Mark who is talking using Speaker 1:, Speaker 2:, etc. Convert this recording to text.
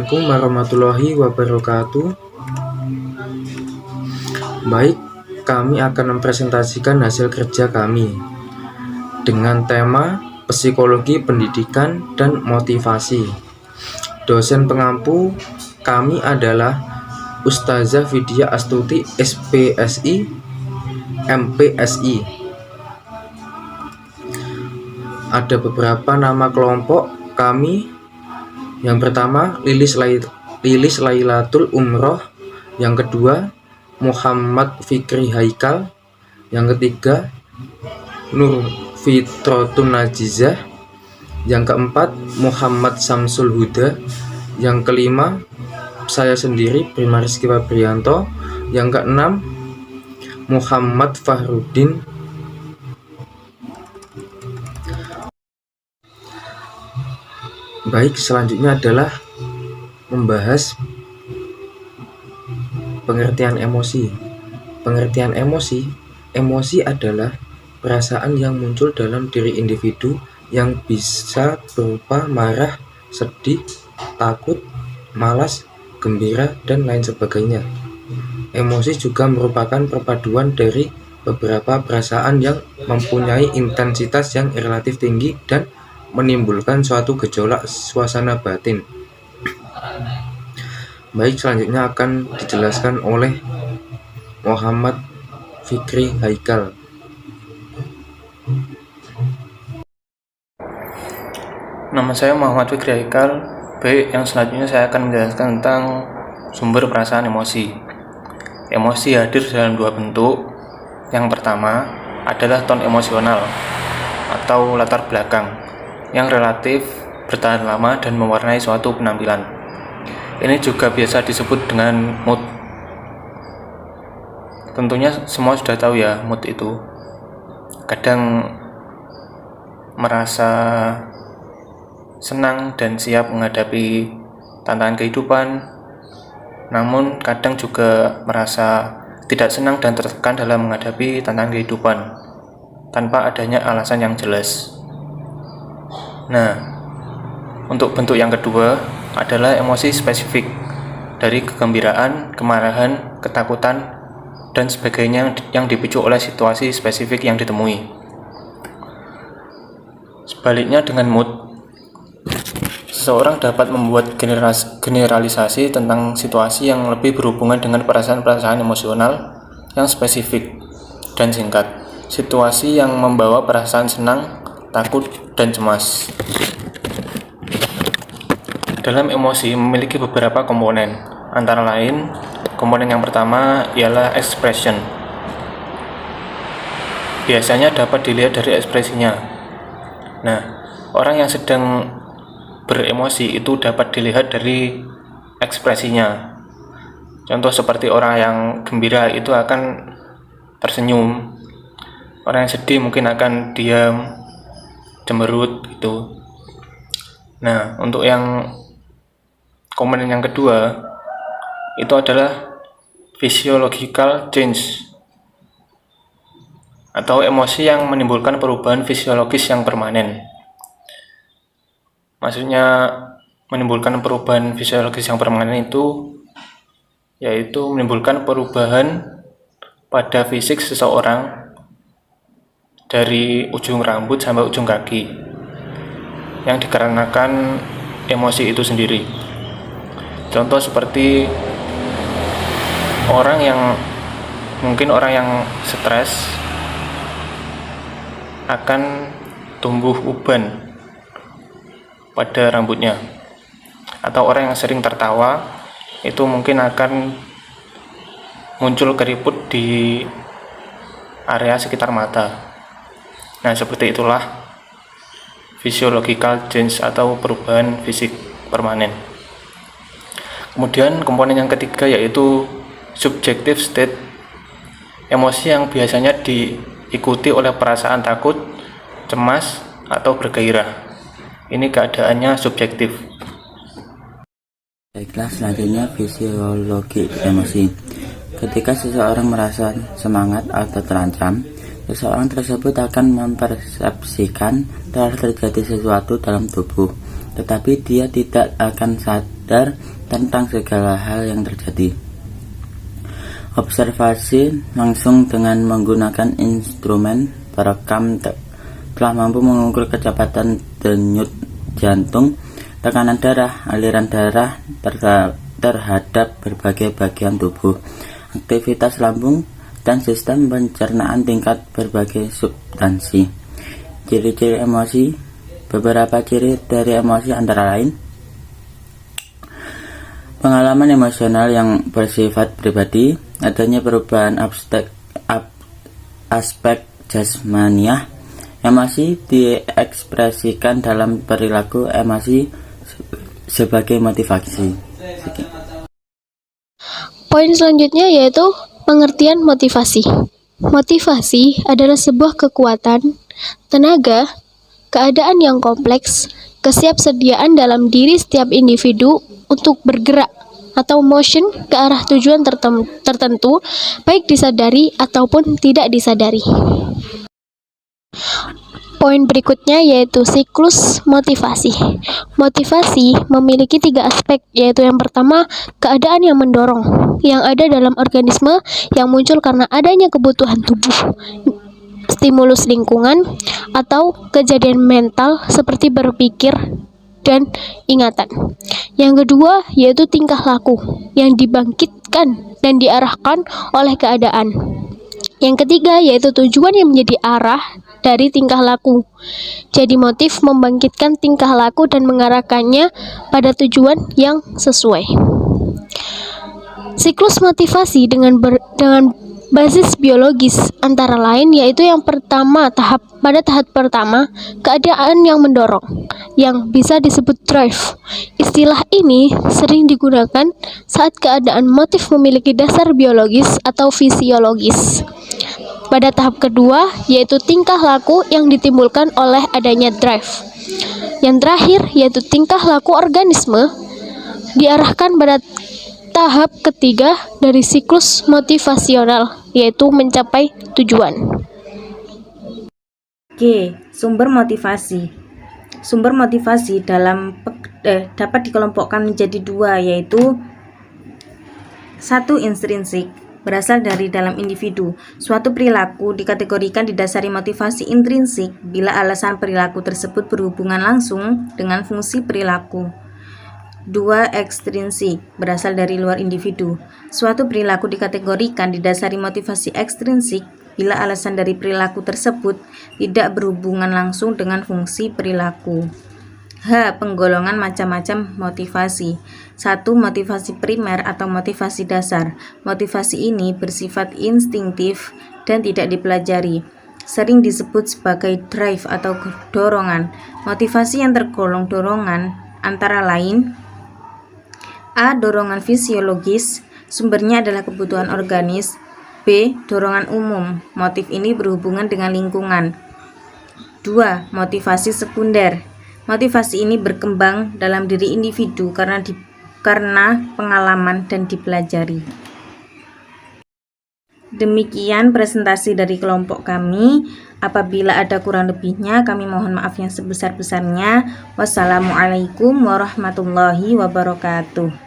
Speaker 1: Assalamualaikum warahmatullahi wabarakatuh. Baik, kami akan mempresentasikan hasil kerja kami dengan tema psikologi pendidikan dan motivasi. Dosen pengampu kami adalah Ustazah Vidya Astuti, SPSI, MPSI. Ada beberapa nama kelompok kami. Yang pertama, Lilis Lailatul Umroh. Yang kedua, Muhammad Fikri Haikal. Yang ketiga, Nur Fitrotun Najizah. Yang keempat, Muhammad Samsul Huda. Yang kelima, saya sendiri, Prima Rizky Fabrianto. Yang keenam, Muhammad Fahrudin. Baik, selanjutnya adalah membahas pengertian emosi. Pengertian emosi adalah perasaan yang muncul dalam diri individu yang bisa berupa marah, sedih, takut, malas, gembira, dan lain sebagainya. Emosi juga merupakan perpaduan dari beberapa perasaan yang mempunyai intensitas yang relatif tinggi dan menimbulkan suatu gejolak suasana batin. Baik, selanjutnya akan dijelaskan oleh Muhammad Fikri Haikal.
Speaker 2: Nama saya Muhammad Fikri Haikal. Baik, yang selanjutnya saya akan menjelaskan tentang sumber perasaan emosi. Emosi hadir dalam dua bentuk. Yang pertama adalah tone emosional atau latar belakang yang relatif bertahan lama dan mewarnai suatu penampilan. Ini juga biasa disebut dengan mood. Tentunya semua sudah tahu ya, mood itu kadang merasa senang dan siap menghadapi tantangan kehidupan, namun kadang juga merasa tidak senang dan tertekan dalam menghadapi tantangan kehidupan tanpa adanya alasan yang jelas. Nah, untuk bentuk yang kedua adalah emosi spesifik dari kegembiraan, kemarahan, ketakutan, dan sebagainya yang dipicu oleh situasi spesifik yang ditemui. Sebaliknya dengan mood, seseorang dapat membuat generalisasi tentang situasi yang lebih berhubungan dengan perasaan-perasaan emosional yang spesifik dan singkat. Situasi yang membawa perasaan senang, takut, dan cemas. Dalam emosi memiliki beberapa komponen, antara lain komponen yang pertama ialah expression. Biasanya dapat dilihat dari ekspresinya. Nah, orang yang sedang beremosi itu dapat dilihat dari ekspresinya. Contoh seperti orang yang gembira itu akan tersenyum. Orang yang sedih mungkin akan diam, cemberut gitu. Nah, untuk yang komponen yang kedua itu adalah physiological change atau emosi yang menimbulkan perubahan fisiologis yang permanen. Maksudnya menimbulkan perubahan fisiologis yang permanen itu yaitu menimbulkan perubahan pada fisik seseorang dari ujung rambut sampai ujung kaki yang dikarenakan emosi itu sendiri. Contoh seperti orang yang stres akan tumbuh uban pada rambutnya, atau orang yang sering tertawa itu mungkin akan muncul keriput di area sekitar mata. Nah, seperti itulah physiological change atau perubahan fisik permanen. Kemudian komponen yang ketiga yaitu subjective state, emosi yang biasanya diikuti oleh perasaan takut, cemas, atau bergairah. Ini keadaannya subjektif.
Speaker 3: Baiklah, selanjutnya fisiologi emosi. Ketika seseorang merasa semangat atau terancam, seseorang tersebut akan mempersepsikan telah terjadi sesuatu dalam tubuh, tetapi dia tidak akan sadar tentang segala hal yang terjadi. Observasi langsung dengan menggunakan instrumen perekam telah mampu mengukur kecepatan denyut jantung, tekanan darah, aliran darah terhadap berbagai bagian tubuh, aktivitas lambung, dan sistem pencernaan tingkat berbagai substansi. Ciri-ciri emosi. Beberapa ciri dari emosi antara lain: pengalaman emosional yang bersifat pribadi, adanya perubahan aspek jasmaniah. Emosi diekspresikan dalam perilaku emosi sebagai motivasi.
Speaker 4: Poin selanjutnya yaitu pengertian motivasi. Motivasi adalah sebuah kekuatan, tenaga, keadaan yang kompleks, kesiapsediaan dalam diri setiap individu untuk bergerak atau motion ke arah tujuan tertentu, baik disadari ataupun tidak disadari. Poin berikutnya yaitu siklus motivasi. Motivasi memiliki 3 aspek, yaitu yang pertama, keadaan yang mendorong, yang ada dalam organisme yang muncul karena adanya kebutuhan tubuh, stimulus lingkungan, atau kejadian mental seperti berpikir dan ingatan. Yang kedua yaitu tingkah laku yang dibangkitkan dan diarahkan oleh keadaan. Yang ketiga yaitu tujuan yang menjadi arah dari tingkah laku. Jadi motif membangkitkan tingkah laku dan mengarahkannya pada tujuan yang sesuai. Siklus motivasi dengan basis biologis antara lain yaitu yang pertama, pada tahap pertama, keadaan yang mendorong, yang bisa disebut drive. Istilah ini sering digunakan saat keadaan motif memiliki dasar biologis atau fisiologis. Pada tahap kedua, yaitu tingkah laku yang ditimbulkan oleh adanya drive. Yang terakhir, yaitu tingkah laku organisme, diarahkan pada tahap ketiga dari siklus motivasional, yaitu mencapai tujuan.
Speaker 5: G. Sumber motivasi. Sumber motivasi dapat dikelompokkan menjadi 2, yaitu 1. Intrinsik, berasal dari dalam individu. Suatu perilaku dikategorikan didasari motivasi intrinsik bila alasan perilaku tersebut berhubungan langsung dengan fungsi perilaku. 2. Ekstrinsik, berasal dari luar individu. Suatu perilaku dikategorikan didasari motivasi ekstrinsik bila alasan dari perilaku tersebut tidak berhubungan langsung dengan fungsi perilaku. H. Penggolongan macam-macam motivasi. 1. Motivasi primer atau motivasi dasar. Motivasi ini bersifat instingtif dan tidak dipelajari. Sering disebut sebagai drive atau dorongan. Motivasi yang tergolong dorongan antara lain: A. Dorongan fisiologis, sumbernya adalah kebutuhan organis. B. Dorongan umum, motif ini berhubungan dengan lingkungan. 2. Motivasi sekunder. Motivasi ini berkembang dalam diri individu karena pengalaman dan dipelajari. Demikian presentasi dari kelompok kami. Apabila ada kurang lebihnya, kami mohon maaf yang sebesar-besarnya. Wassalamualaikum warahmatullahi wabarakatuh.